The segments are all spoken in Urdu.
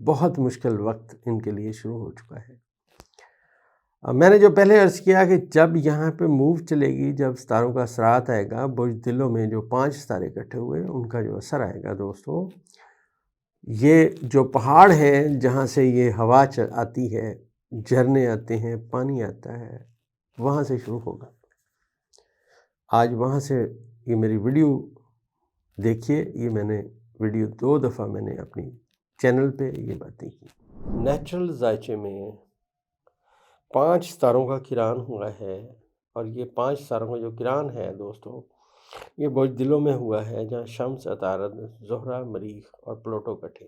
بہت مشکل وقت ان کے لیے شروع ہو چکا ہے۔ میں نے جو پہلے عرض کیا کہ جب یہاں پہ موو چلے گی، جب ستاروں کا اثرات آئے گا، بزدلوں میں جو 5 ستارے اکٹھے ہوئے ان کا جو اثر آئے گا دوستو، یہ جو پہاڑ ہیں جہاں سے یہ ہوا آتی ہے، جھرنے آتے ہیں، پانی آتا ہے، وہاں سے شروع ہوگا۔ آج وہاں سے یہ میری ویڈیو دیکھیے، یہ میں نے ویڈیو 2 دفعہ میں نے اپنی چینل پہ یہ باتیں کی۔ نیچرل ذائچے میں 5 ستاروں کا کران ہوا ہے، اور یہ 5 ستاروں کا جو کران ہے دوستو، یہ بزدلوں میں ہوا ہے جہاں شمس، عطارد، زہرہ، مریخ اور پلوٹو کٹھے۔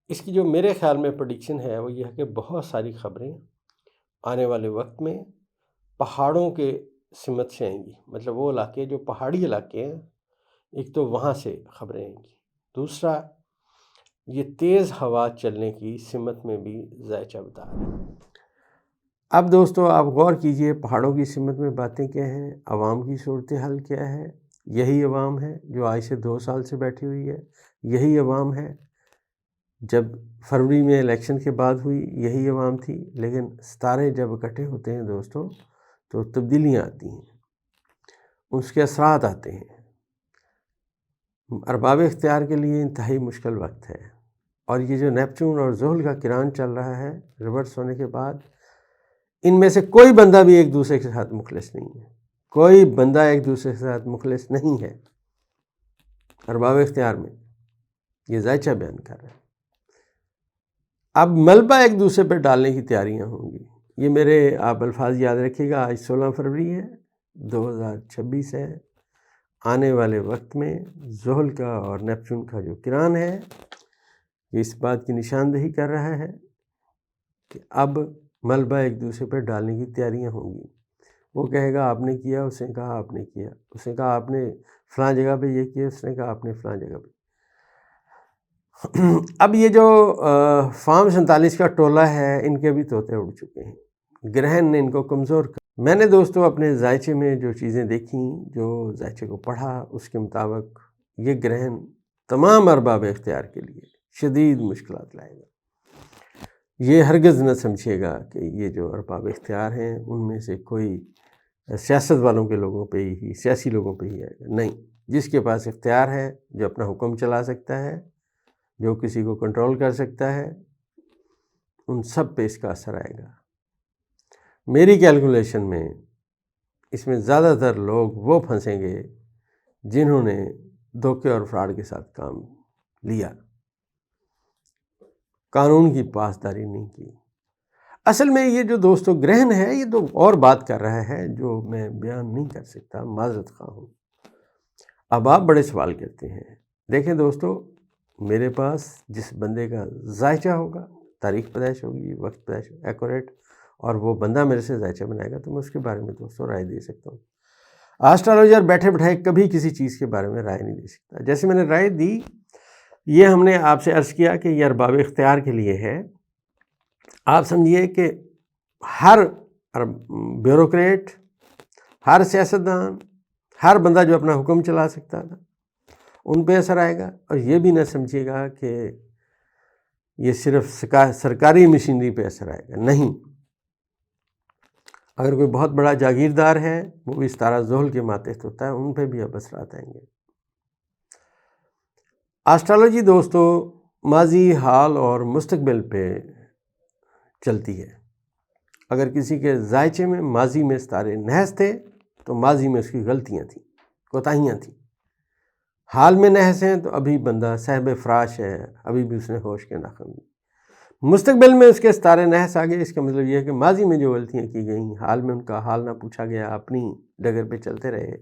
اس کی جو میرے خیال میں پریڈکشن ہے وہ یہ ہے کہ بہت ساری خبریں آنے والے وقت میں پہاڑوں کے سمت سے آئیں گی، مطلب وہ علاقے جو پہاڑی علاقے ہیں، ایک تو وہاں سے خبریں آئیں گی، دوسرا یہ تیز ہوا چلنے کی سمت میں بھی ذائچہ بتا رہا ہے۔ اب دوستو آپ غور کیجئے، پہاڑوں کی سمت میں باتیں کیا ہیں، عوام کی صورتحال کیا ہے۔ یہی عوام ہے جو آج سے 2 سال سے بیٹھی ہوئی ہے، یہی عوام ہے جب فروری میں الیکشن کے بعد ہوئی، یہی عوام تھی۔ لیکن ستارے جب اکٹھے ہوتے ہیں دوستو تو تبدیلیاں آتی ہیں، اس کے اثرات آتے ہیں۔ ارباب اختیار کے لیے انتہائی مشکل وقت ہے، اور یہ جو نیپچون اور زحل کا کران چل رہا ہے ریورس ہونے کے بعد، ان میں سے کوئی بندہ بھی ایک دوسرے کے ساتھ مخلص نہیں ہے، کوئی بندہ ایک دوسرے کے ساتھ مخلص نہیں ہے ارباب اختیار میں، یہ ذائچہ بیان کر رہا ہے۔ اب ملبہ ایک دوسرے پہ ڈالنے کی تیاریاں ہوں گی، یہ میرے آپ الفاظ یاد رکھیے گا۔ آج 16 فروری ہے، 2026 ہے۔ آنے والے وقت میں زحل کا اور نیپچون کا جو کران ہے، یہ اس بات کی نشاندہی کر رہا ہے کہ اب ملبہ ایک دوسرے پہ ڈالنے کی تیاریاں ہوں گی۔ وہ کہے گا آپ نے کیا، اس نے کہا آپ نے کیا، اس نے کہا آپ نے فلاں جگہ پہ یہ کیا، اس نے کہا آپ نے فلاں جگہ پہ۔ اب یہ جو فارم 47 کا ٹولہ ہے، ان کے بھی طوطے اڑ چکے ہیں، گرہن نے ان کو کمزور کر۔ میں نے دوستو اپنے ذائچے میں جو چیزیں دیکھیں، جو ذائچے کو پڑھا، اس کے مطابق یہ گرہن تمام ارباب اختیار کے لیے شدید مشکلات لائے گا۔ یہ ہرگز نہ سمجھیے گا کہ یہ جو ارباب اختیار ہیں ان میں سے کوئی سیاست والوں کے لوگوں پہ ہی، سیاسی لوگوں پہ ہی آئے گا، نہیں۔ جس کے پاس اختیار ہے، جو اپنا حکم چلا سکتا ہے، جو کسی کو کنٹرول کر سکتا ہے، ان سب پہ اس کا اثر آئے گا۔ میری کیلکولیشن میں اس میں زیادہ تر لوگ وہ پھنسیں گے جنہوں نے دھوکے اور فراڈ کے ساتھ کام لیا، قانون کی پاسداری نہیں کی۔ اصل میں یہ جو دوستو گرہن ہے، یہ تو اور بات کر رہا ہے جو میں بیان نہیں کر سکتا، معذرت خواہ ہوں۔ اب آپ بڑے سوال کرتے ہیں۔ دیکھیں دوستو، میرے پاس جس بندے کا ذائچہ ہوگا، تاریخ پیدائش ہوگی، وقت پیدائش ایکوریٹ، اور وہ بندہ میرے سے ذائچہ بنائے گا تو میں اس کے بارے میں دوستو رائے دے سکتا ہوں۔ آسٹرالوجر بیٹھے بٹھائے کبھی کسی چیز کے بارے میں رائے نہیں دے سکتا۔ جیسے میں نے رائے دی، یہ ہم نے آپ سے عرض کیا کہ یہ ارباب اختیار کے لیے ہے۔ آپ سمجھیے کہ ہر بیوروکریٹ، ہر سیاستدان، ہر بندہ جو اپنا حکم چلا سکتا تھا، ان پہ اثر آئے گا۔ اور یہ بھی نہ سمجھیے گا کہ یہ صرف سرکاری مشینری پہ اثر آئے گا، نہیں۔ اگر کوئی بہت بڑا جاگیردار ہے، وہ بھی ستارہ زحل کے ماتحت ہوتا ہے، ان پہ بھی اب اثرات آئیں گے۔ آسٹرالوجی دوستو ماضی، حال اور مستقبل پہ چلتی ہے۔ اگر کسی کے ذائچے میں ماضی میں ستارے نحس تھے تو ماضی میں اس کی غلطیاں تھیں، کوتاہیاں تھیں۔ حال میں نحس ہیں تو ابھی بندہ صاحب فراش ہے، ابھی بھی اس نے ہوش کے ناخن دی۔ مستقبل میں اس کے ستارے نحس آگے، اس کا مطلب یہ ہے کہ ماضی میں جو غلطیاں کی گئیں، حال میں ان کا حال نہ پوچھا گیا، اپنی ڈگر پہ چلتے رہے،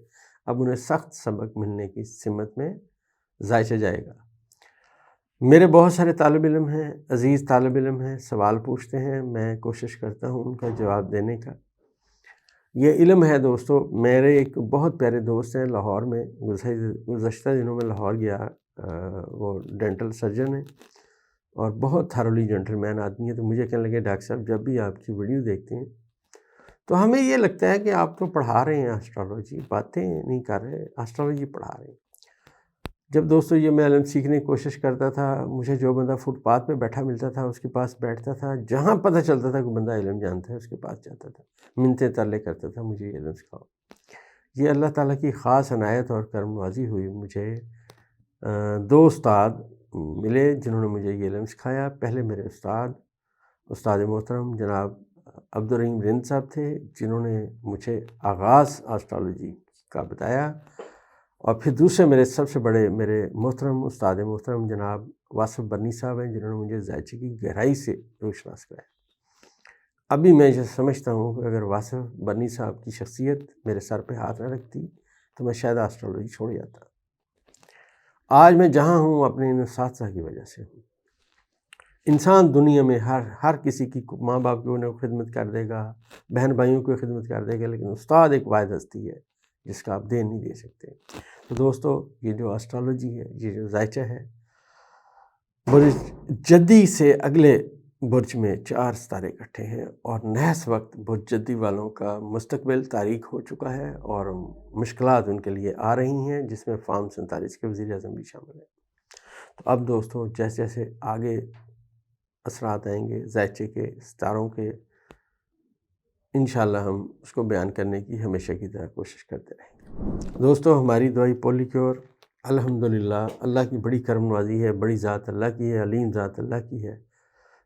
اب انہیں سخت سبق ملنے کی سمت میں ذائچہ جائے گا۔ میرے بہت سارے طالب علم ہیں، عزیز طالب علم ہیں، سوال پوچھتے ہیں، میں کوشش کرتا ہوں ان کا جواب دینے کا۔ یہ علم ہے دوستو۔ میرے ایک بہت پیارے دوست ہیں لاہور میں، گزشتہ دنوں میں لاہور گیا، وہ ڈینٹل سرجن ہیں اور بہت تھرولی جنٹل مین آدمی ہے۔ تو مجھے کہنے لگے ڈاکٹر صاحب جب بھی آپ کی ویڈیو دیکھتے ہیں تو ہمیں یہ لگتا ہے کہ آپ تو پڑھا رہے ہیں اسٹرالوجی، باتیں نہیں کر رہے، اسٹرالوجی پڑھا رہے ہیں۔ جب دوستو یہ میں علم سیکھنے کی کوشش کرتا تھا، مجھے جو بندہ فٹ پاتھ پہ بیٹھا ملتا تھا اس کے پاس بیٹھتا تھا، جہاں پتہ چلتا تھا کہ بندہ علم جانتا ہے اس کے پاس جاتا تھا، منتیں ترلے کرتا تھا مجھے یہ علم سکھاؤ۔ یہ اللہ تعالیٰ کی خاص عنایت اور کرم نوازی ہوئی۔ مجھے 2 استاد ملے جنہوں نے مجھے یہ علم سکھایا۔ پہلے میرے استاد محترم جناب عبدالرحیم رند صاحب تھے، جنہوں نے مجھے آغاز آسٹرالوجی کا بتایا، اور پھر دوسرے میرے سب سے بڑے میرے استاد محترم جناب واصف برنی صاحب ہیں، جنہوں نے مجھے ذائچے کی گہرائی سے روشناس کرایا۔ ابھی میں یہ سمجھتا ہوں کہ اگر واصف برنی صاحب کی شخصیت میرے سر پہ ہاتھ نہ رکھتی تو میں شاید آسٹرالوجی چھوڑ جاتا۔ آج میں جہاں ہوں اپنے ان اساتذہ کی وجہ سے ہوں۔ انسان دنیا میں ہر کسی کی ماں باپ کی انہیں خدمت کر دے گا، بہن بھائیوں کی خدمت کر دے گا، لیکن استاد ایک واحد ہستی ہے جس کا آپ دین نہیں دے سکتے۔ تو دوستو، یہ جو آسٹرالوجی ہے، یہ جو ذائچہ ہے، برج جدی سے اگلے برج میں 4 ستارے اکٹھے ہیں، اور نحس وقت برج جدی والوں کا مستقبل تاریک ہو چکا ہے اور مشکلات ان کے لیے آ رہی ہیں، جس میں فارم 47 کے وزیر اعظم بھی شامل ہیں۔ تو اب دوستو، جیسے جیسے آگے اثرات آئیں گے ذائچے کے، ستاروں کے، انشاءاللہ ہم اس کو بیان کرنے کی ہمیشہ کی طرح کوشش کرتے رہیں گے۔ دوستو، ہماری دعائی پولی کیور الحمدللہ اللہ کی بڑی کرم نوازی ہے، بڑی ذات اللہ کی ہے، علیم ذات اللہ کی ہے۔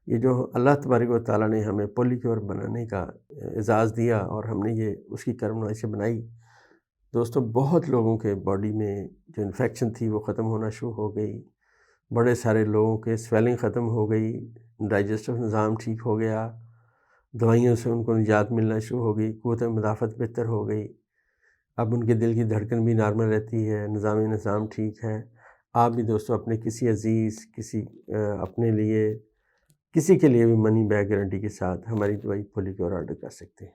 یہ جو اللہ تبارک و تعالیٰ نے ہمیں پولی کیور بنانے کا اعزاز دیا اور ہم نے یہ اس کی کرم نوازی سے بنائی، دوستو بہت لوگوں کے باڈی میں جو انفیکشن تھی وہ ختم ہونا شروع ہو گئی، بڑے سارے لوگوں کے سویلنگ ختم ہو گئی، ڈائجسٹو نظام ٹھیک ہو گیا، دوائیوں سے ان کو نجات ملنا شروع ہو گئی، قوت مدافعت بہتر ہو گئی، اب ان کے دل کی دھڑکن بھی نارمل رہتی ہے، نظام ٹھیک ہے۔ آپ بھی دوستو اپنے کسی عزیز، اپنے لیے، کسی کے لیے بھی منی بیک گارنٹی کے ساتھ ہماری دوائی پولی کیور آرڈر کر سکتے ہیں۔